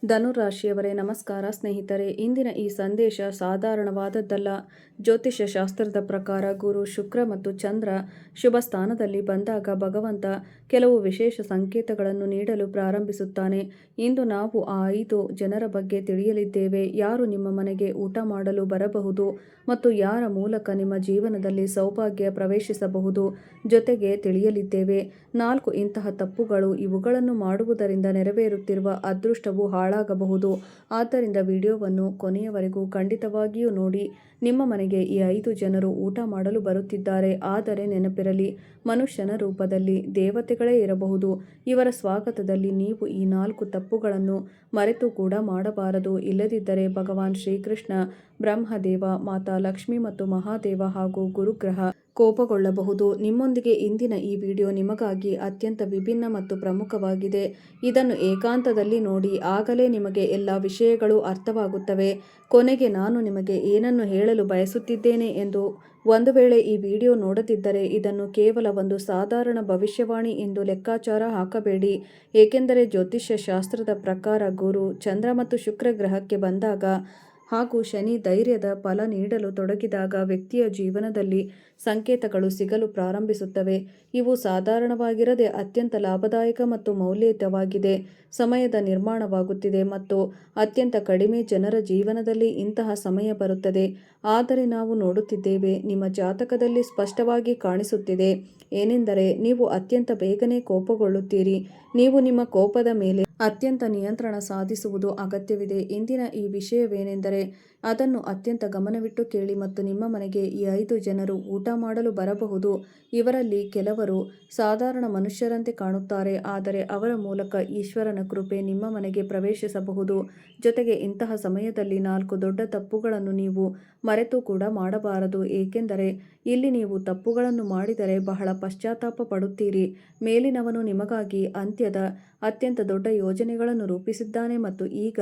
ಧನುರಾಶಿಯವರೇ ನಮಸ್ಕಾರ ಸ್ನೇಹಿತರೆ. ಇಂದಿನ ಈ ಸಂದೇಶ ಸಾಧಾರಣವಾದದ್ದಲ್ಲ. ಜ್ಯೋತಿಷ್ಯ ಶಾಸ್ತ್ರದ ಪ್ರಕಾರ ಗುರು, ಶುಕ್ರ ಮತ್ತು ಚಂದ್ರ ಶುಭ ಸ್ಥಾನದಲ್ಲಿ ಬಂದಾಗ ಭಗವಂತ ಕೆಲವು ವಿಶೇಷ ಸಂಕೇತಗಳನ್ನು ನೀಡಲು ಪ್ರಾರಂಭಿಸುತ್ತಾನೆ. ಇಂದು ನಾವು ಆ 5 ಜನರ ಬಗ್ಗೆ ತಿಳಿಯಲಿದ್ದೇವೆ. ಯಾರು ನಿಮ್ಮ ಮನೆಗೆ ಊಟ ಮಾಡಲು ಬರಬಹುದು ಮತ್ತು ಯಾರ ಮೂಲಕ ನಿಮ್ಮ ಜೀವನದಲ್ಲಿ ಸೌಭಾಗ್ಯ ಪ್ರವೇಶಿಸಬಹುದು. ಜೊತೆಗೆ ತಿಳಿಯಲಿದ್ದೇವೆ 4 ಇಂತಹ ತಪ್ಪುಗಳು. ಇವುಗಳನ್ನು ಮಾಡುವುದರಿಂದ ನೆರವೇರುತ್ತಿರುವ ಅದೃಷ್ಟವು ಹಾಳಾಗಬಹುದು. ಆದ್ದರಿಂದ ವಿಡಿಯೋವನ್ನು ಕೊನೆಯವರೆಗೂ ಖಂಡಿತವಾಗಿಯೂ ನೋಡಿ. ನಿಮ್ಮ ಮನೆಗೆ ಈ 5 ಜನರು ಊಟ ಮಾಡಲು ಬರುತ್ತಿದ್ದಾರೆ. ಆದರೆ ನೆನಪಿರಲಿ, ಮನುಷ್ಯನ ರೂಪದಲ್ಲಿ ದೇವತೆಗಳೇ ಇರಬಹುದು. ಇವರ ಸ್ವಾಗತದಲ್ಲಿ ನೀವು ಈ 4 ತಪ್ಪುಗಳನ್ನು ಮರೆತು ಕೂಡ ಮಾಡಬಾರದು. ಇಲ್ಲದಿದ್ದರೆ ಭಗವಾನ್ ಶ್ರೀಕೃಷ್ಣ, ಬ್ರಹ್ಮದೇವ, ಮಾತಾ ಲಕ್ಷ್ಮಿ ಮತ್ತು ಮಹಾದೇವ ಹಾಗೂ ಗುರುಗ್ರಹ ಕೋಪಗೊಳ್ಳಬಹುದು. ನಿಮ್ಮೊಂದಿಗೆ ಇಂದಿನ ಈ ವಿಡಿಯೋ ನಿಮಗಾಗಿ ಅತ್ಯಂತ ವಿಭಿನ್ನ ಮತ್ತು ಪ್ರಮುಖವಾಗಿದೆ. ಇದನ್ನು ಏಕಾಂತದಲ್ಲಿ ನೋಡಿ, ಆಗಲೇ ನಿಮಗೆ ಎಲ್ಲ ವಿಷಯಗಳು ಅರ್ಥವಾಗುತ್ತವೆ. ಕೊನೆಗೆ ನಾನು ನಿಮಗೆ ಏನನ್ನು ಹೇಳಲು ಬಯಸುತ್ತಿದ್ದೇನೆ ಎಂದು ಒಂದು ವೇಳೆ ಈ ವಿಡಿಯೋ ನೋಡದಿದ್ದರೆ ಇದನ್ನು ಕೇವಲ ಒಂದು ಸಾಧಾರಣ ಭವಿಷ್ಯವಾಣಿ ಎಂದು ಲೆಕ್ಕಾಚಾರ ಹಾಕಬೇಡಿ. ಏಕೆಂದರೆ ಜ್ಯೋತಿಷ್ಯ ಶಾಸ್ತ್ರದ ಪ್ರಕಾರ ಗುರು, ಚಂದ್ರ ಮತ್ತು ಶುಕ್ರ ಗ್ರಹಕ್ಕೆ ಬಂದಾಗ ಹಾಗೂ ಶನಿ ಧೈರ್ಯದ ಫಲ ನೀಡಲು ತೊಡಗಿದಾಗ ವ್ಯಕ್ತಿಯ ಜೀವನದಲ್ಲಿ ಸಂಕೇತಗಳು ಸಿಗಲು ಪ್ರಾರಂಭಿಸುತ್ತವೆ. ಇವು ಸಾಧಾರಣವಾಗಿರದೆ ಅತ್ಯಂತ ಲಾಭದಾಯಕ ಮತ್ತು ಮೌಲ್ಯಯುತವಾಗಿದೆ. ಸಮಯದ ನಿರ್ಮಾಣವಾಗುತ್ತಿದೆ ಮತ್ತು ಅತ್ಯಂತ ಕಡಿಮೆ ಜನರ ಜೀವನದಲ್ಲಿ ಇಂತಹ ಸಮಯ ಬರುತ್ತದೆ. ಆದರೆ ನಾವು ನೋಡುತ್ತಿದ್ದೇವೆ, ನಿಮ್ಮ ಜಾತಕದಲ್ಲಿ ಸ್ಪಷ್ಟವಾಗಿ ಕಾಣಿಸುತ್ತಿದೆ ಏನೆಂದರೆ ನೀವು ಅತ್ಯಂತ ಬೇಗನೆ ಕೋಪಗೊಳ್ಳುತ್ತೀರಿ. ನೀವು ನಿಮ್ಮ ಕೋಪದ ಮೇಲೆ ಅತ್ಯಂತ ನಿಯಂತ್ರಣ ಸಾಧಿಸುವುದು ಅಗತ್ಯವಿದೆ. ಇಂದಿನ ಈ ವಿಷಯವೇನೆಂದರೆ ಅದನ್ನು ಅತ್ಯಂತ ಗಮನವಿಟ್ಟು ಕೇಳಿ ಮತ್ತು ನಿಮ್ಮ ಮನೆಗೆ ಈ 5 ಜನರು ಊಟ ಮಾಡಲು ಬರಬಹುದು. ಇವರಲ್ಲಿ ಕೆಲವರು ಸಾಧಾರಣ ಮನುಷ್ಯರಂತೆ ಕಾಣುತ್ತಾರೆ, ಆದರೆ ಅವರ ಮೂಲಕ ಈಶ್ವರನ ಕೃಪೆ ನಿಮ್ಮ ಮನೆಗೆ ಪ್ರವೇಶಿಸಬಹುದು. ಜೊತೆಗೆ ಇಂತಹ ಸಮಯದಲ್ಲಿ 4 ದೊಡ್ಡ ತಪ್ಪುಗಳನ್ನು ನೀವು ಮರೆತು ಕೂಡ ಮಾಡಬಾರದು. ಏಕೆಂದರೆ ಇಲ್ಲಿ ನೀವು ತಪ್ಪುಗಳನ್ನು ಮಾಡಿದರೆ ಬಹಳ ಪಶ್ಚಾತ್ತಾಪ ಪಡುತ್ತೀರಿ. ಮೇಲಿನವನು ನಿಮಗಾಗಿ ಅತ್ಯಂತ ದೊಡ್ಡ ಯೋಜನೆಗಳನ್ನು ರೂಪಿಸಿದ್ದಾನೆ ಮತ್ತು ಈಗ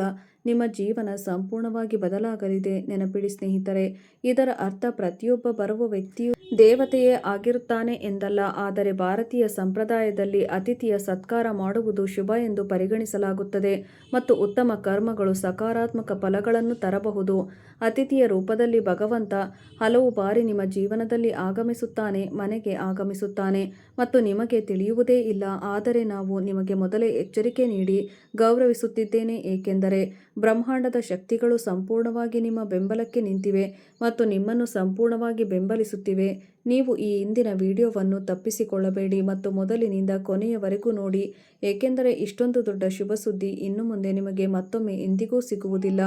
ನಿಮ್ಮ ಜೀವನ ಸಂಪೂರ್ಣವಾಗಿ ಬದಲಾಗಲಿದೆ. ನೆನಪಿಡಿ ಸ್ನೇಹಿತರೆ, ಇದರ ಅರ್ಥ ಪ್ರತಿಯೊಬ್ಬ ಬರುವ ವ್ಯಕ್ತಿಯು ದೇವತೆಯೇ ಆಗಿರುತ್ತಾನೆ ಎಂದಲ್ಲ. ಆದರೆ ಭಾರತೀಯ ಸಂಪ್ರದಾಯದಲ್ಲಿ ಅತಿಥಿಯ ಸತ್ಕಾರ ಮಾಡುವುದು ಶುಭ ಎಂದು ಪರಿಗಣಿಸಲಾಗುತ್ತದೆ ಮತ್ತು ಉತ್ತಮ ಕರ್ಮಗಳು ಸಕಾರಾತ್ಮಕ ಫಲಗಳನ್ನು ತರಬಹುದು. ಅತಿಥಿಯ ರೂಪದಲ್ಲಿ ಭಗವಂತ ಹಲವು ಬಾರಿ ನಿಮ್ಮ ಜೀವನದಲ್ಲಿ ಆಗಮಿಸುತ್ತಾನೆ, ಮನೆಗೆ ಆಗಮಿಸುತ್ತಾನೆ ಮತ್ತು ನಿಮಗೆ ತಿಳಿಯುವುದೇ ಇಲ್ಲ. ಆದರೆ ನಾವು ನಿಮಗೆ ಮೊದಲೇ ಎಚ್ಚರಿಕೆ ನೀಡಿ ಗೌರವಿಸುತ್ತಿದ್ದೇನೆ, ಏಕೆಂದರೆ ಬ್ರಹ್ಮಾಂಡದ ಶಕ್ತಿಗಳು ಸಂಪೂರ್ಣವಾಗಿ ನಿಮ್ಮ ಬೆಂಬಲಕ್ಕೆ ನಿಂತಿವೆ ಮತ್ತು ನಿಮ್ಮನ್ನು ಸಂಪೂರ್ಣವಾಗಿ ಬೆಂಬಲಿಸುತ್ತಿವೆ. ನೀವು ಈ ಹಿಂದಿನ ವಿಡಿಯೋವನ್ನು ತಪ್ಪಿಸಿಕೊಳ್ಳಬೇಡಿ ಮತ್ತು ಮೊದಲಿನಿಂದ ಕೊನೆಯವರೆಗೂ ನೋಡಿ, ಏಕೆಂದರೆ ಇಷ್ಟೊಂದು ದೊಡ್ಡ ಶುಭ ಸುದ್ದಿ ಇನ್ನು ಮುಂದೆ ನಿಮಗೆ ಮತ್ತೊಮ್ಮೆ ಎಂದಿಗೂ ಸಿಗುವುದಿಲ್ಲ.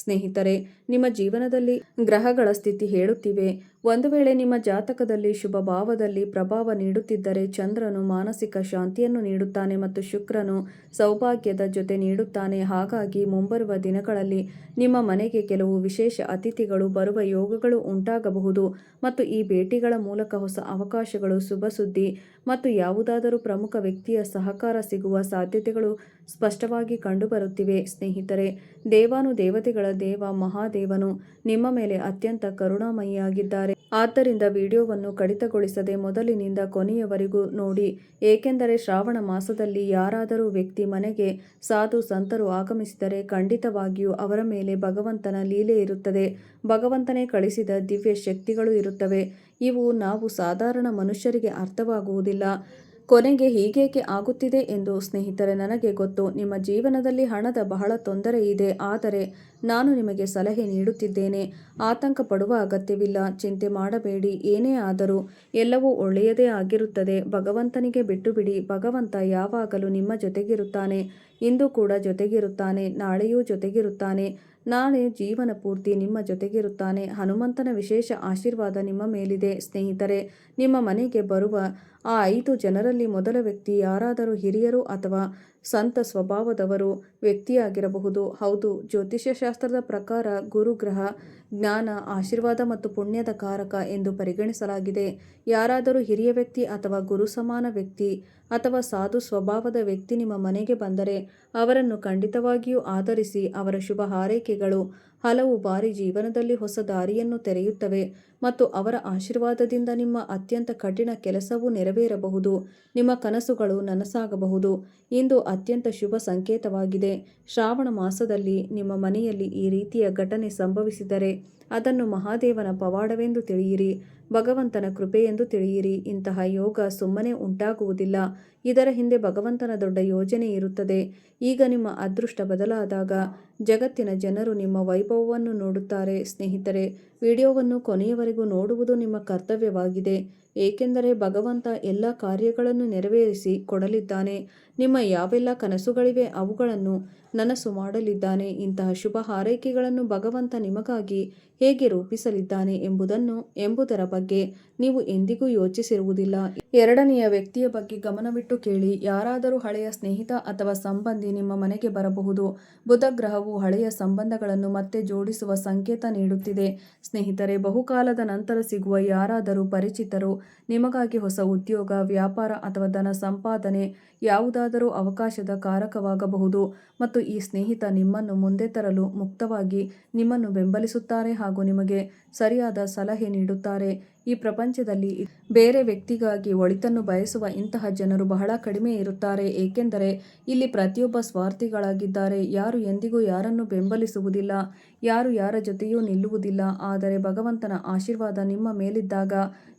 ಸ್ನೇಹಿತರೆ, ನಿಮ್ಮ ಜೀವನದಲ್ಲಿ ಗ್ರಹಗಳ ಸ್ಥಿತಿ ಹೇಳುತ್ತಿವೆ. ಒಂದು ವೇಳೆ ನಿಮ್ಮ ಜಾತಕದಲ್ಲಿ ಶುಭ ಭಾವದಲ್ಲಿ ಪ್ರಭಾವ ನೀಡುತ್ತಿದ್ದರೆ ಚಂದ್ರನು ಮಾನಸಿಕ ಶಾಂತಿಯನ್ನು ನೀಡುತ್ತಾನೆ ಮತ್ತು ಶುಕ್ರನು ಸೌಭಾಗ್ಯದ ಜೊತೆ ನೀಡುತ್ತಾನೆ. ಹಾಗಾಗಿ ಮುಂಬರುವ ದಿನಗಳಲ್ಲಿ ನಿಮ್ಮ ಮನೆಗೆ ಕೆಲವು ವಿಶೇಷ ಅತಿಥಿಗಳು ಬರುವ ಯೋಗಗಳು ಉಂಟಾಗಬಹುದು ಮತ್ತು ಈ ಭೇಟಿಗಳ ಮೂಲಕ ಹೊಸ ಅವಕಾಶಗಳು, ಶುಭ ಸುದ್ದಿ ಮತ್ತು ಯಾವುದಾದರೂ ಪ್ರಮುಖ ವ್ಯಕ್ತಿಯ ಸಹಕಾರ ಸಿಗುವ ಸಾಧ್ಯತೆಗಳು ಸ್ಪಷ್ಟವಾಗಿ ಕಂಡುಬರುತ್ತಿವೆ. ಸ್ನೇಹಿತರೆ, ದೇವಾನುದೇವತೆಗಳ ದೇವ ಮಹಾದೇವನು ನಿಮ್ಮ ಮೇಲೆ ಅತ್ಯಂತ ಕರುಣಾಮಯಿಯಾಗಿದ್ದಾರೆ. ಆದ್ದರಿಂದ ವಿಡಿಯೋವನ್ನು ಕಡಿತಗೊಳಿಸದೆ ಮೊದಲಿನಿಂದ ಕೊನೆಯವರೆಗೂ ನೋಡಿ, ಏಕೆಂದರೆ ಶ್ರಾವಣ ಮಾಸದಲ್ಲಿ ಯಾರಾದರೂ ವ್ಯಕ್ತಿ ಮನೆಗೆ ಸಾಧು ಸಂತರು ಆಗಮಿಸಿದರೆ ಖಂಡಿತವಾಗಿಯೂ ಅವರ ಮೇಲೆ ಭಗವಂತನ ಲೀಲೆ ಇರುತ್ತದೆ. ಭಗವಂತನೇ ಕಳಿಸಿದ ದಿವ್ಯ ಶಕ್ತಿಗಳು ಇರುತ್ತವೆ. ಇವು ನಾವು ಸಾಧಾರಣ ಮನುಷ್ಯರಿಗೆ ಅರ್ಥವಾಗುವುದಿಲ್ಲ. ಕೊನೆಗೆ ಹೀಗೇಕೆ ಆಗುತ್ತಿದೆ ಎಂದು ಸ್ನೇಹಿತರೆ, ನನಗೆ ಗೊತ್ತು. ನಿಮ್ಮ ಜೀವನದಲ್ಲಿ ಹಣದ ಬಹಳ ತೊಂದರೆ ಇದೆ. ಆದರೆ ನಾನು ನಿಮಗೆ ಸಲಹೆ ನೀಡುತ್ತಿದ್ದೇನೆ, ಆತಂಕ ಪಡುವ ಅಗತ್ಯವಿಲ್ಲ. ಚಿಂತೆ ಮಾಡಬೇಡಿ. ಏನೇ ಆದರೂ ಎಲ್ಲವೂ ಒಳ್ಳೆಯದೇ ಆಗಿರುತ್ತದೆ. ಭಗವಂತನಿಗೆ ಬಿಟ್ಟುಬಿಡಿ. ಭಗವಂತ ಯಾವಾಗಲೂ ನಿಮ್ಮ ಜೊತೆಗಿರುತ್ತಾನೆ. ಇಂದು ಕೂಡ ಜೊತೆಗಿರುತ್ತಾನೆ, ನಾಳೆಯೂ ಜೊತೆಗಿರುತ್ತಾನೆ, ನಾಳೆ ಜೀವನ ಪೂರ್ತಿ ನಿಮ್ಮ ಜೊತೆಗಿರುತ್ತಾನೆ. ಹನುಮಂತನ ವಿಶೇಷ ಆಶೀರ್ವಾದ ನಿಮ್ಮ ಮೇಲಿದೆ. ಸ್ನೇಹಿತರೆ, ನಿಮ್ಮ ಮನೆಗೆ ಬರುವ ಆ 5 ಜನರಲ್ಲಿ ಮೊದಲ ವ್ಯಕ್ತಿ ಯಾರಾದರೂ ಹಿರಿಯರು ಅಥವಾ ಸಂತ ಸ್ವಭಾವದವರು ವ್ಯಕ್ತಿಯಾಗಿರಬಹುದು. ಹೌದು, ಜ್ಯೋತಿಷ್ಯ ಶಾಸ್ತ್ರದ ಪ್ರಕಾರ ಗುರುಗ್ರಹ ಜ್ಞಾನ, ಆಶೀರ್ವಾದ ಮತ್ತು ಪುಣ್ಯದ ಕಾರಕ ಎಂದು ಪರಿಗಣಿಸಲಾಗಿದೆ. ಯಾರಾದರೂ ಹಿರಿಯ ವ್ಯಕ್ತಿ ಅಥವಾ ಗುರು ಸಮಾನ ವ್ಯಕ್ತಿ ಅಥವಾ ಸಾಧು ಸ್ವಭಾವದ ವ್ಯಕ್ತಿ ನಿಮ್ಮ ಮನೆಗೆ ಬಂದರೆ ಅವರನ್ನು ಖಂಡಿತವಾಗಿಯೂ ಆಧರಿಸಿ ಅವರ ಶುಭ ಹಾರೈಕೆಗಳು ಹಲವು ಬಾರಿ ಜೀವನದಲ್ಲಿ ಹೊಸ ದಾರಿಯನ್ನು ತೆರೆಯುತ್ತವೆ ಮತ್ತು ಅವರ ಆಶೀರ್ವಾದದಿಂದ ನಿಮ್ಮ ಅತ್ಯಂತ ಕಠಿಣ ಕೆಲಸವೂ ನೆರವೇರಬಹುದು. ನಿಮ್ಮ ಕನಸುಗಳು ನನಸಾಗಬಹುದು. ಇಂದು ಅತ್ಯಂತ ಶುಭ ಸಂಕೇತವಾಗಿದೆ. ಶ್ರಾವಣ ಮಾಸದಲ್ಲಿ ನಿಮ್ಮ ಮನೆಯಲ್ಲಿ ಈ ರೀತಿಯ ಘಟನೆ ಸಂಭವಿಸಿದರೆ ಅದನ್ನು ಮಹಾದೇವನ ಪವಾಡವೆಂದು ತಿಳಿಯಿರಿ, ಭಗವಂತನ ಕೃಪೆಯೆಂದು ತಿಳಿಯಿರಿ. ಇಂತಹ ಯೋಗ ಸುಮ್ಮನೆ ಉಂಟಾಗುವುದಿಲ್ಲ. ಇದರ ಹಿಂದೆ ಭಗವಂತನ ದೊಡ್ಡ ಯೋಜನೆ ಇರುತ್ತದೆ. ಈಗ ನಿಮ್ಮ ಅದೃಷ್ಟ ಬದಲಾದಾಗ ಜಗತ್ತಿನ ಜನರು ನಿಮ್ಮ ವೈಭವವನ್ನು ನೋಡುತ್ತಾರೆ. ಸ್ನೇಹಿತರೆ, ವಿಡಿಯೋವನ್ನು ಕೊನೆಯವರೆಗೂ ನೋಡುವುದು ನಿಮ್ಮ ಕರ್ತವ್ಯವಾಗಿದೆ, ಏಕೆಂದರೆ ಭಗವಂತ ಎಲ್ಲ ಕಾರ್ಯಗಳನ್ನು ನೆರವೇರಿಸಿ ಕೊಡಲಿದ್ದಾನೆ. ನಿಮ್ಮ ಯಾವೆಲ್ಲ ಕನಸುಗಳಿವೆ ಅವುಗಳನ್ನು ನನಸು ಮಾಡಲಿದ್ದಾನೆ. ಇಂತಹ ಶುಭ ಹಾರೈಕೆಗಳನ್ನು ಭಗವಂತ ನಿಮಗಾಗಿ ಹೇಗೆ ರೂಪಿಸಲಿದ್ದಾನೆ ಎಂಬುದರ ಬಗ್ಗೆ ನೀವು ಎಂದಿಗೂ ಯೋಚಿಸಿರುವುದಿಲ್ಲ. ಎರಡನೆಯ ವ್ಯಕ್ತಿಯ ಬಗ್ಗೆ ಗಮನವಿಟ್ಟು ಕೇಳಿ. ಯಾರಾದರೂ ಹಳೆಯ ಸ್ನೇಹಿತ ಅಥವಾ ಸಂಬಂಧಿ ನಿಮ್ಮ ಮನೆಗೆ ಬರಬಹುದು. ಬುಧ ಗ್ರಹವು ಹಳೆಯ ಸಂಬಂಧಗಳನ್ನು ಮತ್ತೆ ಜೋಡಿಸುವ ಸಂಕೇತ ನೀಡುತ್ತಿದೆ. ಸ್ನೇಹಿತರೆ, ಬಹುಕಾಲದ ನಂತರ ಸಿಗುವ ಯಾರಾದರೂ ಪರಿಚಿತರು ನಿಮಗಾಗಿ ಹೊಸ ಉದ್ಯೋಗ, ವ್ಯಾಪಾರ ಅಥವಾ ಧನ ಸಂಪಾದನೆ ಯಾವುದಾದರೂ ಅವಕಾಶದ ಕಾರಕವಾಗಬಹುದು. ಮತ್ತು ಈ ಸ್ನೇಹಿತ ನಿಮ್ಮನ್ನು ಮುಂದೆ ತರಲು ಮುಕ್ತವಾಗಿ ನಿಮ್ಮನ್ನು ಬೆಂಬಲಿಸುತ್ತಾರೆ ಹಾಗೂ ನಿಮಗೆ ಸರಿಯಾದ ಸಲಹೆ ನೀಡುತ್ತಾರೆ. ಈ ಪ್ರಪಂಚದಲ್ಲಿ ಬೇರೆ ವ್ಯಕ್ತಿಗಾಗಿ ಒಳಿತನ್ನು ಬಯಸುವ ಇಂತಹ ಜನರು ಬಹಳ ಕಡಿಮೆ ಇರುತ್ತಾರೆ, ಏಕೆಂದರೆ ಇಲ್ಲಿ ಪ್ರತಿಯೊಬ್ಬ ಸ್ವಾರ್ಥಿಗಳಾಗಿದ್ದಾರೆ. ಯಾರು ಎಂದಿಗೂ ಯಾರನ್ನು ಬೆಂಬಲಿಸುವುದಿಲ್ಲ, ಯಾರು ಯಾರ ಜೊತೆಯೂ ನಿಲ್ಲುವುದಿಲ್ಲ. ಆದರೆ ಭಗವಂತನ ಆಶೀರ್ವಾದ ನಿಮ್ಮ ಮೇಲಿದ್ದಾಗ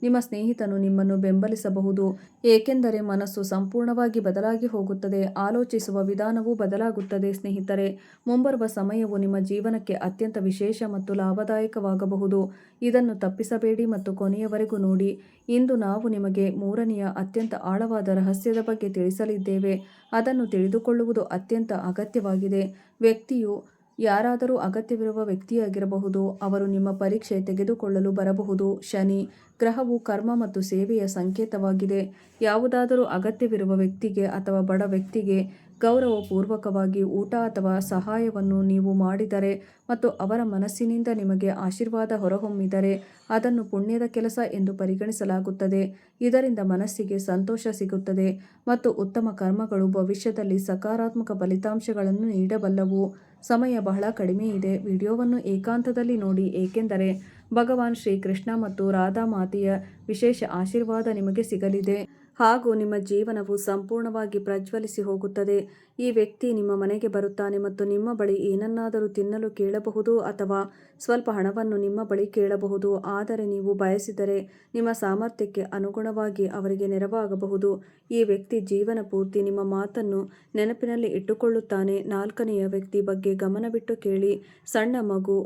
ನಿಮ್ಮ ಸ್ನೇಹಿತನು ನಿಮ್ಮನ್ನು ಬೆಂಬಲಿಸಬಹುದು, ಏಕೆಂದರೆ ಮನಸ್ಸು ಸಂಪೂರ್ಣವಾಗಿ ಬದಲಾಗಿ ಹೋಗುತ್ತದೆ, ಆಲೋಚಿಸುವ ವಿಧಾನವೂ ಬದಲಾಗುತ್ತದೆ. ಸ್ನೇಹಿತರೆ, ಮುಂಬರುವ ಸಮಯವು ನಿಮ್ಮ ಜೀವನಕ್ಕೆ ಅತ್ಯಂತ ವಿಶೇಷ ಮತ್ತು ಲಾಭದಾಯಕವಾಗಬಹುದು. ಇದನ್ನು ತಪ್ಪಿಸಬೇಡಿ ಮತ್ತು ಕೊನೆಯವರೆಗೂ ನೋಡಿ. ಇಂದು ನಾವು ನಿಮಗೆ ಮೂರನೆಯ ಅತ್ಯಂತ ಆಳವಾದ ರಹಸ್ಯದ ಬಗ್ಗೆ ತಿಳಿಸಲಿದ್ದೇವೆ. ಅದನ್ನು ತಿಳಿದುಕೊಳ್ಳುವುದು ಅತ್ಯಂತ ಅಗತ್ಯವಾಗಿದೆ. ವ್ಯಕ್ತಿಯು ಯಾರಾದರೂ ಅಗತ್ಯವಿರುವ ವ್ಯಕ್ತಿಯಾಗಿರಬಹುದು. ಅವರು ನಿಮ್ಮ ಪರೀಕ್ಷೆ ತೆಗೆದುಕೊಳ್ಳಲು ಬರಬಹುದು. ಶನಿ ಗ್ರಹವು ಕರ್ಮ ಮತ್ತು ಸೇವೆಯ ಸಂಕೇತವಾಗಿದೆ. ಯಾವುದಾದರೂ ಅಗತ್ಯವಿರುವ ವ್ಯಕ್ತಿಗೆ ಅಥವಾ ಬಡ ವ್ಯಕ್ತಿಗೆ ಗೌರವಪೂರ್ವಕವಾಗಿ ಊಟ ಅಥವಾ ಸಹಾಯವನ್ನು ನೀವು ಮಾಡಿದರೆ ಮತ್ತು ಅವರ ಮನಸ್ಸಿನಿಂದ ನಿಮಗೆ ಆಶೀರ್ವಾದ ಹೊರಹೊಮ್ಮಿದರೆ ಅದನ್ನು ಪುಣ್ಯದ ಕೆಲಸ ಎಂದು ಪರಿಗಣಿಸಲಾಗುತ್ತದೆ. ಇದರಿಂದ ಮನಸ್ಸಿಗೆ ಸಂತೋಷ ಸಿಗುತ್ತದೆ ಮತ್ತು ಉತ್ತಮ ಕರ್ಮಗಳು ಭವಿಷ್ಯದಲ್ಲಿ ಸಕಾರಾತ್ಮಕ ಫಲಿತಾಂಶಗಳನ್ನು ನೀಡಬಲ್ಲವು. ಸಮಯ ಬಹಳ ಕಡಿಮೆ ಇದೆ. ವಿಡಿಯೋವನ್ನು ಏಕಾಂತದಲ್ಲಿ ನೋಡಿ, ಏಕೆಂದರೆ ಭಗವಾನ್ ಶ್ರೀಕೃಷ್ಣ ಮತ್ತು ರಾಧಾ ಮಾತೆಯ ವಿಶೇಷ ಆಶೀರ್ವಾದ ನಿಮಗೆ ಸಿಗಲಿದೆ ಹಾಗೂ ನಿಮ್ಮ ಜೀವನವು ಸಂಪೂರ್ಣವಾಗಿ ಪ್ರಜ್ವಲಿಸಿ ಹೋಗುತ್ತದೆ. ಈ ವ್ಯಕ್ತಿ ನಿಮ್ಮ ಮನೆಗೆ ಬರುತ್ತಾನೆ ಮತ್ತು ನಿಮ್ಮ ಬಳಿ ಏನನ್ನಾದರೂ ತಿನ್ನಲು ಕೇಳಬಹುದು ಅಥವಾ ಸ್ವಲ್ಪ ಹಣವನ್ನು ನಿಮ್ಮ ಬಳಿ ಕೇಳಬಹುದು. ಆದರೆ ನೀವು ಬಯಸಿದರೆ ನಿಮ್ಮ ಸಾಮರ್ಥ್ಯಕ್ಕೆ ಅನುಗುಣವಾಗಿ ಅವರಿಗೆ ನೆರವಾಗಬಹುದು. ಈ ವ್ಯಕ್ತಿ ಜೀವನ ಪೂರ್ತಿ ನಿಮ್ಮ ಮಾತನ್ನು ನೆನಪಿನಲ್ಲಿ ಇಟ್ಟುಕೊಳ್ಳುತ್ತಾನೆ. ನಾಲ್ಕನೆಯ ವ್ಯಕ್ತಿ ಬಗ್ಗೆ ಗಮನವಿಟ್ಟು ಕೇಳಿ. ಸಣ್ಣ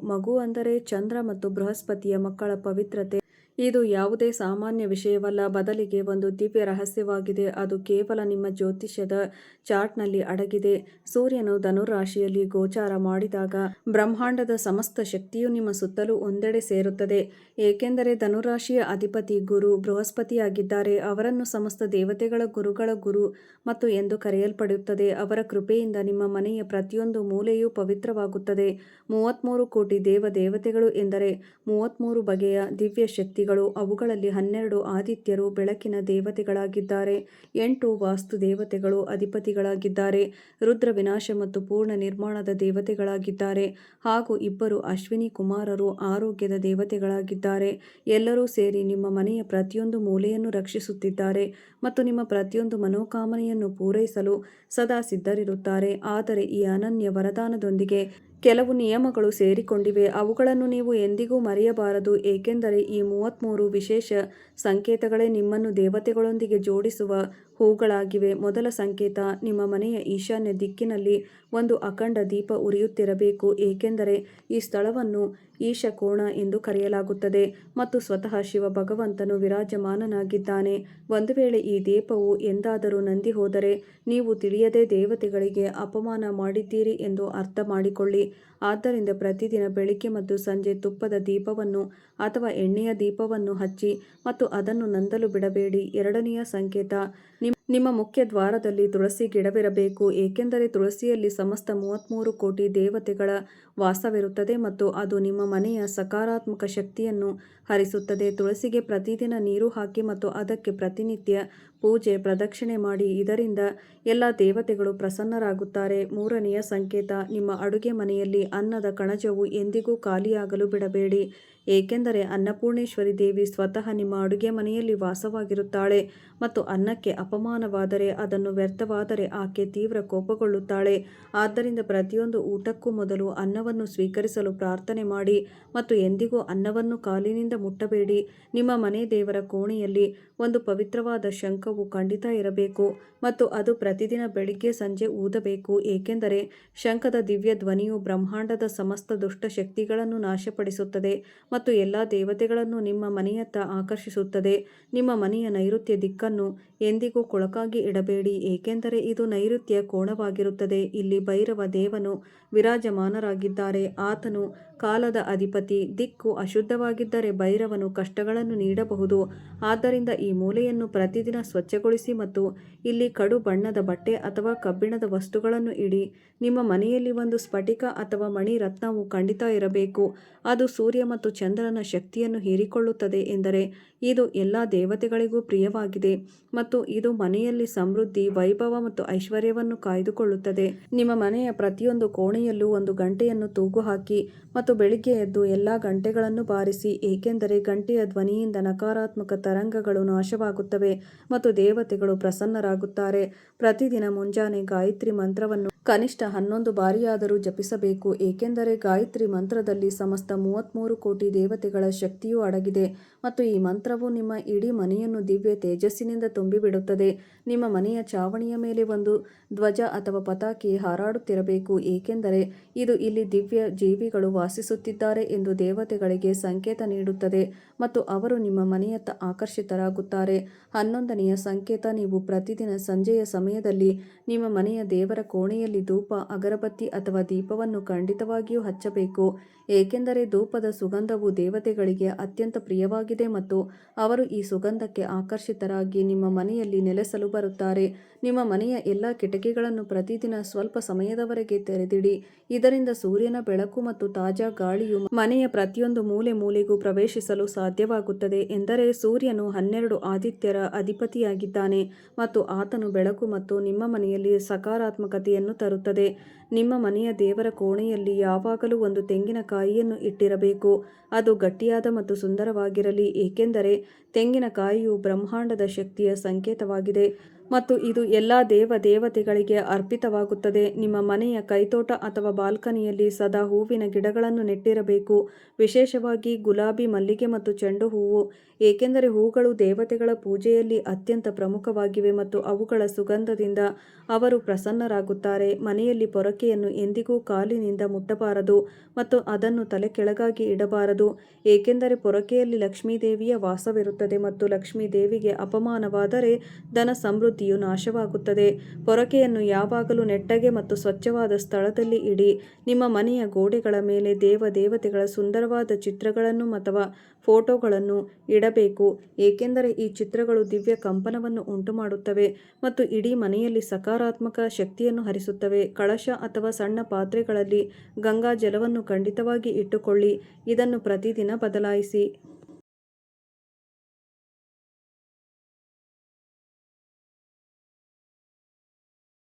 ಮಗು ಅಂದರೆ ಚಂದ್ರ ಮತ್ತು ಬೃಹಸ್ಪತಿಯ ಮಕ್ಕಳ ಪವಿತ್ರತೆ. ಇದು ಯಾವುದೇ ಸಾಮಾನ್ಯ ವಿಷಯವಲ್ಲ, ಬದಲಿಗೆ ಒಂದು ದಿವ್ಯ ರಹಸ್ಯವಾಗಿದೆ. ಅದು ಕೇವಲ ನಿಮ್ಮ ಜ್ಯೋತಿಷ್ಯದ ಚಾರ್ಟ್ನಲ್ಲಿ ಅಡಗಿದೆ. ಸೂರ್ಯನು ಧನುರಾಶಿಯಲ್ಲಿ ಗೋಚಾರ ಮಾಡಿದಾಗ ಬ್ರಹ್ಮಾಂಡದ ಸಮಸ್ತ ಶಕ್ತಿಯು ನಿಮ್ಮ ಸುತ್ತಲೂ ಒಂದೆಡೆ ಸೇರುತ್ತದೆ, ಏಕೆಂದರೆ ಧನುರಾಶಿಯ ಅಧಿಪತಿ ಗುರು ಬೃಹಸ್ಪತಿಯಾಗಿದ್ದಾರೆ. ಅವರನ್ನು ಸಮಸ್ತ ದೇವತೆಗಳ ಗುರುಗಳ ಗುರು ಮತ್ತು ಎಂದು ಕರೆಯಲ್ಪಡುತ್ತದೆ. ಅವರ ಕೃಪೆಯಿಂದ ನಿಮ್ಮ ಮನೆಯ ಪ್ರತಿಯೊಂದು ಮೂಲೆಯೂ ಪವಿತ್ರವಾಗುತ್ತದೆ. 33 ಕೋಟಿ ದೇವತೆಗಳು ಎಂದರೆ 33 ಬಗೆಯ ದಿವ್ಯ ಶಕ್ತಿಗಳು. ಅವುಗಳಲ್ಲಿ 12 ಆದಿತ್ಯರು ಬೆಳಕಿನ ದೇವತೆಗಳಾಗಿದ್ದಾರೆ, 8 ವಾಸ್ತು ದೇವತೆಗಳು ಅಧಿಪತಿಗಳಾಗಿದ್ದಾರೆ, ರುದ್ರ ವಿನಾಶ ಮತ್ತು ಪೂರ್ಣ ನಿರ್ಮಾಣದ ದೇವತೆಗಳಾಗಿದ್ದಾರೆ ಹಾಗೂ 2 ಅಶ್ವಿನಿ ಕುಮಾರರು ಆರೋಗ್ಯದ ದೇವತೆಗಳಾಗಿದ್ದಾರೆ. ಎಲ್ಲರೂ ಸೇರಿ ನಿಮ್ಮ ಮನೆಯ ಪ್ರತಿಯೊಂದು ಮೂಲೆಯನ್ನು ರಕ್ಷಿಸುತ್ತಿದ್ದಾರೆ ಮತ್ತು ನಿಮ್ಮ ಪ್ರತಿಯೊಂದು ಮನೋಕಾಮನೆಯನ್ನು ಪೂರೈಸಲು ಸದಾ ಸಿದ್ಧರಿರುತ್ತಾರೆ. ಆದರೆ ಈ ಅನನ್ಯ ವರದಾನದೊಂದಿಗೆ ಕೆಲವು ನಿಯಮಗಳು ಸೇರಿಕೊಂಡಿವೆ. ಅವುಗಳನ್ನು ನೀವು ಎಂದಿಗೂ ಮರೆಯಬಾರದು, ಏಕೆಂದರೆ ಈ 33 ವಿಶೇಷ ಸಂಕೇತಗಳೇ ನಿಮ್ಮನ್ನು ದೇವತೆಗಳೊಂದಿಗೆ ಜೋಡಿಸುವ ಹೂಗಳಾಗಿವೆ. ಮೊದಲ ಸಂಕೇತ, ನಿಮ್ಮ ಮನೆಯ ಈಶಾನ್ಯ ದಿಕ್ಕಿನಲ್ಲಿ ಒಂದು ಅಖಂಡ ದೀಪ ಉರಿಯುತ್ತಿರಬೇಕು, ಏಕೆಂದರೆ ಈ ಸ್ಥಳವನ್ನು ಈಶಕೋಣ ಎಂದು ಕರೆಯಲಾಗುತ್ತದೆ ಮತ್ತು ಸ್ವತಃ ಶಿವ ಭಗವಂತನು ವಿರಾಜಮಾನನಾಗಿದ್ದಾನೆ. ಒಂದು ವೇಳೆ ಈ ದೀಪವು ಎಂದಾದರೂ ನಂದಿ ಹೋದರೆ ನೀವು ತಿಳಿಯದೆ ದೇವತೆಗಳಿಗೆ ಅಪಮಾನ ಮಾಡಿದ್ದೀರಿ ಎಂದು ಅರ್ಥ ಮಾಡಿಕೊಳ್ಳಿ. ಆದ್ದರಿಂದ ಪ್ರತಿದಿನ ಬೆಳಿಗ್ಗೆ ಮತ್ತು ಸಂಜೆ ತುಪ್ಪದ ದೀಪವನ್ನು ಅಥವಾ ಎಣ್ಣೆಯ ದೀಪವನ್ನು ಹಚ್ಚಿ ಮತ್ತು ಅದನ್ನು ನಂದಲು ಬಿಡಬೇಡಿ. ಎರಡನೆಯ ಸಂಕೇತ, ನಿಮ್ಮ ಮುಖ್ಯ ದ್ವಾರದಲ್ಲಿ ತುಳಸಿ ಗಿಡವಿರಬೇಕು, ಏಕೆಂದರೆ ತುಳಸಿಯಲ್ಲಿ ಸಮಸ್ತ 33 ಕೋಟಿ ದೇವತೆಗಳ ವಾಸವಿರುತ್ತದೆ ಮತ್ತು ಅದು ನಿಮ್ಮ ಮನೆಯ ಸಕಾರಾತ್ಮಕ ಶಕ್ತಿಯನ್ನು ಹರಿಸುತ್ತದೆ. ತುಳಸಿಗೆ ಪ್ರತಿದಿನ ನೀರು ಹಾಕಿ ಮತ್ತು ಅದಕ್ಕೆ ಪ್ರತಿನಿತ್ಯ ಪೂಜೆ ಪ್ರದಕ್ಷಿಣೆ ಮಾಡಿ, ಇದರಿಂದ ಎಲ್ಲ ದೇವತೆಗಳು ಪ್ರಸನ್ನರಾಗುತ್ತಾರೆ. ಮೂರನೆಯ ಸಂಕೇತ, ನಿಮ್ಮ ಅಡುಗೆ ಮನೆಯಲ್ಲಿ ಅನ್ನದ ಕಣಜವು ಎಂದಿಗೂ ಖಾಲಿಯಾಗಲು ಬಿಡಬೇಡಿ, ಏಕೆಂದರೆ ಅನ್ನಪೂರ್ಣೇಶ್ವರಿ ದೇವಿ ಸ್ವತಃ ನಿಮ್ಮ ಅಡುಗೆ ಮನೆಯಲ್ಲಿ ವಾಸವಾಗಿರುತ್ತಾಳೆ ಮತ್ತು ಅನ್ನಕ್ಕೆ ಅಪಮಾನವಾದರೆ, ಅದನ್ನು ವ್ಯರ್ಥವಾದರೆ ಆಕೆ ತೀವ್ರ ಕೋಪಗೊಳ್ಳುತ್ತಾಳೆ. ಆದ್ದರಿಂದ ಪ್ರತಿಯೊಂದು ಊಟಕ್ಕೂ ಮೊದಲು ಅನ್ನವನ್ನು ಸ್ವೀಕರಿಸಲು ಪ್ರಾರ್ಥನೆ ಮಾಡಿ ಮತ್ತು ಎಂದಿಗೂ ಅನ್ನವನ್ನು ಕಾಲಿನಿಂದ ಮುಟ್ಟಬೇಡಿ. ನಿಮ್ಮ ಮನೆ ದೇವರ ಕೋಣೆಯಲ್ಲಿ ಒಂದು ಪವಿತ್ರವಾದ ಶಂಖವು ಖಂಡಿತ ಇರಬೇಕು ಮತ್ತು ಅದು ಪ್ರತಿದಿನ ಬೆಳಿಗ್ಗೆ ಸಂಜೆ ಊದಬೇಕು, ಏಕೆಂದರೆ ಶಂಖದ ದಿವ್ಯ ಧ್ವನಿಯು ಬ್ರಹ್ಮಾಂಡದ ಸಮಸ್ತ ದುಷ್ಟ ಶಕ್ತಿಗಳನ್ನು ನಾಶಪಡಿಸುತ್ತದೆ ಮತ್ತು ಎಲ್ಲ ದೇವತೆಗಳನ್ನು ನಿಮ್ಮ ಮನೆಯತ್ತ ಆಕರ್ಷಿಸುತ್ತದೆ. ನಿಮ್ಮ ಮನೆಯ ನೈಋತ್ಯ ದಿಕ್ಕನ್ನು ಎಂದಿಗೂ ಕೊಳಕಾಗಿ ಇಡಬೇಡಿ, ಏಕೆಂದರೆ ಇದು ನೈಋತ್ಯ ಕೋಣವಾಗಿರುತ್ತದೆ. ಇಲ್ಲಿ ಭೈರವ ದೇವನು ವಿರಾಜಮಾನರಾಗಿದ್ದಾರೆ, ಆತನು ಕಾಲದ ಅಧಿಪತಿ. ದಿಕ್ಕು ಅಶುದ್ಧವಾಗಿದ್ದರೆ ಭೈರವನು ಕಷ್ಟಗಳನ್ನು ನೀಡಬಹುದು. ಆದ್ದರಿಂದ ಈ ಮೂಲೆಯನ್ನು ಪ್ರತಿದಿನ ಸ್ವಚ್ಛಗೊಳಿಸಿ ಮತ್ತು ಇಲ್ಲಿ ಕಡು ಬಣ್ಣದ ಬಟ್ಟೆ ಅಥವಾ ಕಬ್ಬಿಣದ ವಸ್ತುಗಳನ್ನು ಇಡಿ. ನಿಮ್ಮ ಮನೆಯಲ್ಲಿ ಒಂದು ಸ್ಫಟಿಕ ಅಥವಾ ಮಣಿ ರತ್ನವು ಖಂಡಿತ ಇರಬೇಕು, ಅದು ಸೂರ್ಯ ಮತ್ತು ಚಂದ್ರನ ಶಕ್ತಿಯನ್ನು ಹೀರಿಕೊಳ್ಳುತ್ತದೆ, ಎಂದರೆ ಇದು ಎಲ್ಲ ದೇವತೆಗಳಿಗೂ ಪ್ರಿಯವಾಗಿದೆ ಮತ್ತು ಇದು ಮನೆಯಲ್ಲಿ ಸಮೃದ್ಧಿ, ವೈಭವ ಮತ್ತು ಐಶ್ವರ್ಯವನ್ನು ಕಾಯ್ದುಕೊಳ್ಳುತ್ತದೆ. ನಿಮ್ಮ ಮನೆಯ ಪ್ರತಿಯೊಂದು ಕೋಣೆಯಲ್ಲೂ ಒಂದು ಗಂಟೆಯನ್ನು ತೂಗು ಹಾಕಿ ಮತ್ತು ಬೆಳಿಗ್ಗೆ ಎದ್ದು ಎಲ್ಲ ಗಂಟೆಗಳನ್ನು ಬಾರಿಸಿ, ಏಕೆಂದರೆ ಗಂಟೆಯ ಧ್ವನಿಯಿಂದ ನಕಾರಾತ್ಮಕ ತರಂಗಗಳು ನಾಶವಾಗುತ್ತವೆ ಮತ್ತು ದೇವತೆಗಳು ಪ್ರಸನ್ನರಾಗುತ್ತಾರೆ. ಪ್ರತಿದಿನ ಮುಂಜಾನೆ ಗಾಯತ್ರಿ ಮಂತ್ರವನ್ನು ಕನಿಷ್ಠ 11 ಬಾರಿಯಾದರೂ ಜಪಿಸಬೇಕು, ಏಕೆಂದರೆ ಗಾಯತ್ರಿ ಮಂತ್ರದಲ್ಲಿ ಸಮಸ್ತ 33 ಕೋಟಿ ದೇವತೆಗಳ ಶಕ್ತಿಯು ಅಡಗಿದೆ ಮತ್ತು ಈ ಮಂತ್ರವು ನಿಮ್ಮ ಇಡೀ ಮನೆಯನ್ನು ದಿವ್ಯ ತೇಜಸ್ಸಿನಿಂದ ತುಂಬಿಬಿಡುತ್ತದೆ. ನಿಮ್ಮ ಮನೆಯ ಚಾವಣಿಯ ಮೇಲೆ ಒಂದು ಧ್ವಜ ಅಥವಾ ಪತಾಕೆ ಹಾರಾಡುತ್ತಿರಬೇಕು, ಏಕೆಂದರೆ ಇದು ಇಲ್ಲಿ ದಿವ್ಯ ಜೀವಿಗಳು ವಾಸಿಸುತ್ತಿದ್ದಾರೆ ಎಂದು ದೇವತೆಗಳಿಗೆ ಸಂಕೇತ ನೀಡುತ್ತದೆ ಮತ್ತು ಅವರು ನಿಮ್ಮ ಮನೆಯತ್ತ ಆಕರ್ಷಿತರಾಗುತ್ತಾರೆ. 11ನೆಯ ಸಂಕೇತ, ನೀವು ಪ್ರತಿದಿನ ಸಂಜೆಯ ಸಮಯದಲ್ಲಿ ನಿಮ್ಮ ಮನೆಯ ದೇವರ ಕೋಣೆಯಲ್ಲಿ ಧೂಪ, ಅಗರಬತ್ತಿ ಅಥವಾ ದೀಪವನ್ನು ಖಂಡಿತವಾಗಿಯೂ ಹಚ್ಚಬೇಕು, ಏಕೆಂದರೆ ಧೂಪದ ಸುಗಂಧವು ದೇವತೆಗಳಿಗೆ ಅತ್ಯಂತ ಪ್ರಿಯವಾಗಿದೆ ಮತ್ತು ಅವರು ಈ ಸುಗಂಧಕ್ಕೆ ಆಕರ್ಷಿತರಾಗಿ ನಿಮ್ಮ ಮನೆಯಲ್ಲಿ ನೆಲೆಸಲು ಬರುತ್ತಾರೆ. ನಿಮ್ಮ ಮನೆಯ ಎಲ್ಲ ಕಿಟಕಿಗಳನ್ನು ಪ್ರತಿದಿನ ಸ್ವಲ್ಪ ಸಮಯದವರೆಗೆ ತೆರೆದಿಡಿ, ಇದರಿಂದ ಸೂರ್ಯನ ಬೆಳಕು ಮತ್ತು ತಾಜಾ ಗಾಳಿಯು ಮನೆಯ ಪ್ರತಿಯೊಂದು ಮೂಲೆ ಮೂಲೆಗೂ ಪ್ರವೇಶಿಸಲು ಸಾಧ್ಯವಾಗುತ್ತದೆ. ಎಂದರೆ ಸೂರ್ಯನು 12 ಆದಿತ್ಯರ ಅಧಿಪತಿಯಾಗಿದ್ದಾನೆ ಮತ್ತು ಆತನು ಬೆಳಕು ಮತ್ತು ನಿಮ್ಮ ಮನೆಯಲ್ಲಿ ಸಕಾರಾತ್ಮಕತೆಯನ್ನು ತರುತ್ತದೆ. ನಿಮ್ಮ ಮನೆಯ ದೇವರ ಕೋಣೆಯಲ್ಲಿ ಯಾವಾಗಲೂ ಒಂದು ತೆಂಗಿನಕಾಯಿಯನ್ನು ಇಟ್ಟಿರಬೇಕು, ಅದು ಗಟ್ಟಿಯಾದ ಮತ್ತು ಸುಂದರವಾಗಿರಲಿ, ಏಕೆಂದರೆ ತೆಂಗಿನಕಾಯಿಯು ಬ್ರಹ್ಮಾಂಡದ ಶಕ್ತಿಯ ಸಂಕೇತವಾಗಿದೆ ಮತ್ತು ಇದು ಎಲ್ಲ ದೇವತೆಗಳಿಗೆ ಅರ್ಪಿತವಾಗುತ್ತದೆ. ನಿಮ್ಮ ಮನೆಯ ಕೈತೋಟ ಅಥವಾ ಬಾಲ್ಕನಿಯಲ್ಲಿ ಸದಾ ಹೂವಿನ ಗಿಡಗಳನ್ನು ನೆಟ್ಟಿರಬೇಕು, ವಿಶೇಷವಾಗಿ ಗುಲಾಬಿ, ಮಲ್ಲಿಗೆ ಮತ್ತು ಚೆಂಡು ಹೂವು, ಏಕೆಂದರೆ ಹೂಗಳು ದೇವತೆಗಳ ಪೂಜೆಯಲ್ಲಿ ಅತ್ಯಂತ ಪ್ರಮುಖವಾಗಿವೆ ಮತ್ತು ಅವುಗಳ ಸುಗಂಧದಿಂದ ಅವರು ಪ್ರಸನ್ನರಾಗುತ್ತಾರೆ. ಮನೆಯಲ್ಲಿ ಪೊರಕೆಯನ್ನು ಎಂದಿಗೂ ಕಾಲಿನಿಂದ ಮುಟ್ಟಬಾರದು ಮತ್ತು ಅದನ್ನು ತಲೆ ಕೆಳಗಾಗಿ ಇಡಬಾರದು, ಏಕೆಂದರೆ ಪೊರಕೆಯಲ್ಲಿ ಲಕ್ಷ್ಮೀದೇವಿಯ ವಾಸವಿರುತ್ತದೆ ಮತ್ತು ಲಕ್ಷ್ಮೀ ದೇವಿಗೆ ಅಪಮಾನವಾದರೆ ಧನ ಸಮೃದ್ಧಿಯು ನಾಶವಾಗುತ್ತದೆ. ಪೊರಕೆಯನ್ನು ಯಾವಾಗಲೂ ನೆಟ್ಟಗೆ ಮತ್ತು ಸ್ವಚ್ಛವಾದ ಸ್ಥಳದಲ್ಲಿ ಇಡಿ. ನಿಮ್ಮ ಮನೆಯ ಗೋಡೆಗಳ ಮೇಲೆ ದೇವತೆಗಳ ಸುಂದರವಾದ ಚಿತ್ರಗಳನ್ನು ಅಥವಾ ಫೋಟೋಗಳನ್ನು ಇಡಬೇಕು, ಏಕೆಂದರೆ ಈ ಚಿತ್ರಗಳು ದಿವ್ಯ ಕಂಪನವನ್ನು ಉಂಟುಮಾಡುತ್ತವೆ ಮತ್ತು ಇಡೀ ಮನೆಯಲ್ಲಿ ಸಕಾರಾತ್ಮಕ ಶಕ್ತಿಯನ್ನು ಹರಿಸುತ್ತವೆ. ಕಳಶ ಅಥವಾ ಸಣ್ಣ ಪಾತ್ರೆಗಳಲ್ಲಿ ಗಂಗಾ ಜಲವನ್ನು ಖಂಡಿತವಾಗಿ ಇಟ್ಟುಕೊಳ್ಳಿ, ಇದನ್ನು ಪ್ರತಿದಿನ ಬದಲಾಯಿಸಿ.